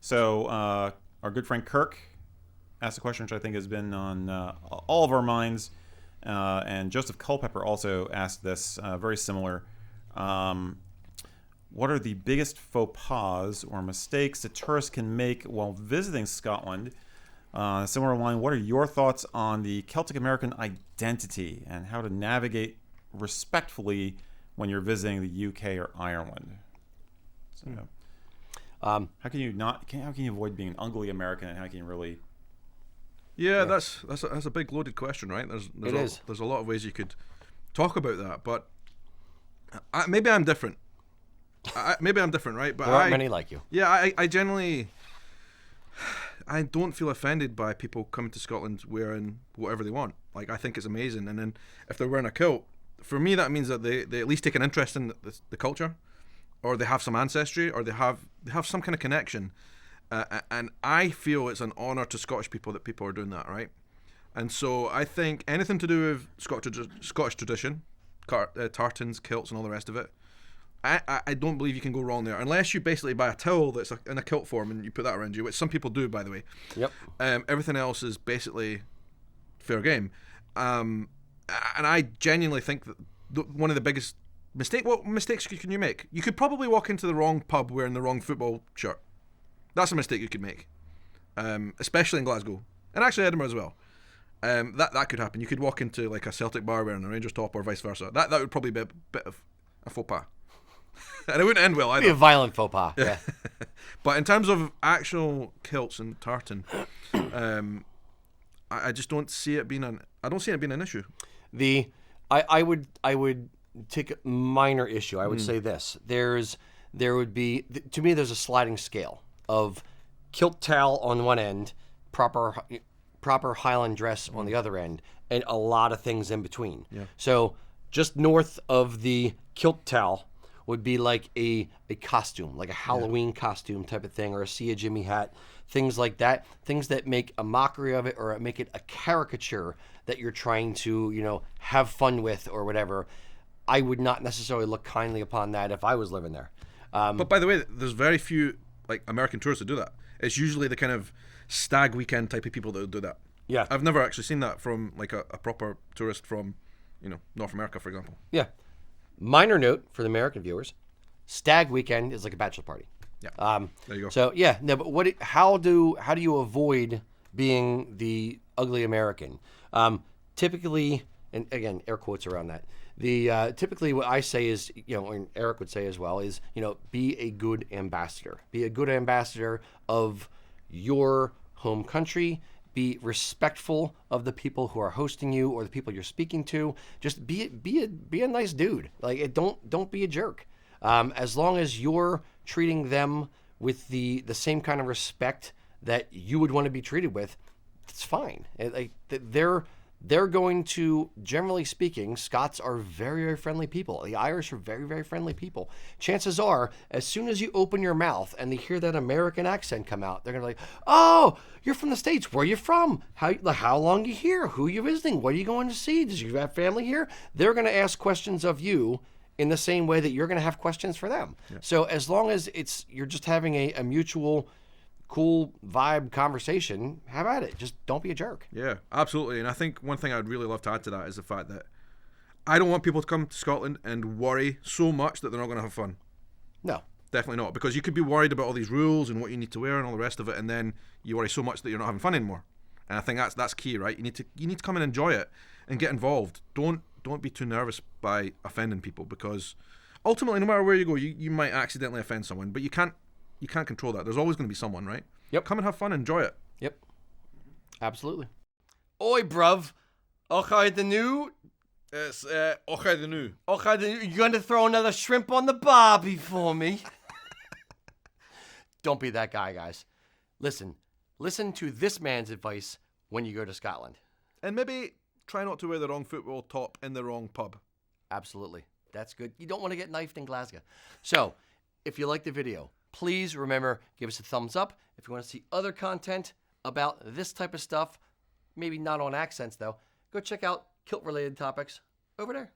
So our good friend Kirk asked a question which I think has been on all of our minds. And Joseph Culpepper also asked this, very similar. What are the biggest faux pas or mistakes that tourists can make while visiting Scotland? Similar line, what are your thoughts on the Celtic American identity and how to navigate respectfully when you're visiting the UK or Ireland? So, how can you avoid being an ugly American, and how can you really? Yeah, that's a big loaded question, right? There's a lot of ways you could talk about that, but maybe I'm different. Maybe I'm different, right? But there aren't many like you. Yeah, I generally, I don't feel offended by people coming to Scotland wearing whatever they want. Like, I think it's amazing. And then if they're wearing a kilt, for me that means that they at least take an interest in the culture, or they have some ancestry, or they have some kind of connection. And I feel it's an honour to Scottish people that people are doing that, right? And so I think anything to do with Scottish tradition, tartans, kilts, and all the rest of it, I don't believe you can go wrong there, unless you basically buy a towel that's in a kilt form and you put that around you, which some people do, by the way. Yep. Everything else is basically fair game. And I genuinely think that one of the biggest mistakes can you make? You could probably walk into the wrong pub wearing the wrong football shirt. That's a mistake you could make, especially in Glasgow, and actually Edinburgh as well. That could happen. You could walk into like a Celtic bar wearing a Rangers top, or vice versa. That would probably be a bit of a faux pas. And it wouldn't end well either. It'd be a violent faux pas. Yeah. But in terms of actual kilts and tartan, I just don't see it being an issue. I would take a minor issue. I would say this: there would be, to me, there's a sliding scale of kilt towel on one end, proper Highland dress on the other end, and a lot of things in between. Yeah. So just north of the kilt towel would be like a costume, like a Halloween costume type of thing, or a See a Jimmy hat, things like that, things that make a mockery of it or make it a caricature that you're trying to, have fun with or whatever. I would not necessarily look kindly upon that if I was living there. But by the way, there's very few like American tourists that do that. It's usually the kind of stag weekend type of people that do that. Yeah. I've never actually seen that from like a proper tourist from, North America, for example. Yeah. Minor note for the American viewers: stag weekend is like a bachelor party. Yeah. There you go. So yeah, no, but how do you avoid being the ugly American? Typically, and again, air quotes around that. Typically what I say is, and Eric would say as well, is, be a good ambassador. Be a good ambassador of your home country. Be respectful of the people who are hosting you or the people you're speaking to. Just be a nice dude. Like, don't be a jerk. As long as you're treating them with the same kind of respect that you would want to be treated with, it's fine. They're going to, generally speaking, Scots are very, very friendly people. The Irish are very, very friendly people. Chances are, as soon as you open your mouth and they hear that American accent come out, they're going to be like, oh, you're from the States. Where are you from? How long are you here? Who are you visiting? What are you going to see? Does you have family here? They're going to ask questions of you in the same way that you're going to have questions for them. Yeah. So as long as you're just having a mutual cool vibe conversation, have at it. Just don't be a jerk. Yeah, absolutely. And I think one thing I'd really love to add to that is the fact that I don't want people to come to Scotland and worry so much that they're not going to have fun. No. Definitely not. Because you could be worried about all these rules and what you need to wear and all the rest of it, and then you worry so much that you're not having fun anymore. And I think that's key, right? You need to come and enjoy it and get involved. Don't be too nervous by offending people, because ultimately, no matter where you go, you might accidentally offend someone, but you can't control that. There's always going to be someone, right? Yep. Come and have fun, enjoy it. Yep. Absolutely. Oi, bruv. Okay, the new. It's okay, the new. You're going to throw another shrimp on the barbie for me. Don't be that guy, guys. Listen to this man's advice when you go to Scotland. And maybe try not to wear the wrong football top in the wrong pub. Absolutely. That's good. You don't want to get knifed in Glasgow. So, if you like the video, please remember, give us a thumbs up. If you want to see other content about this type of stuff, maybe not on accents though, go check out kilt-related topics over there.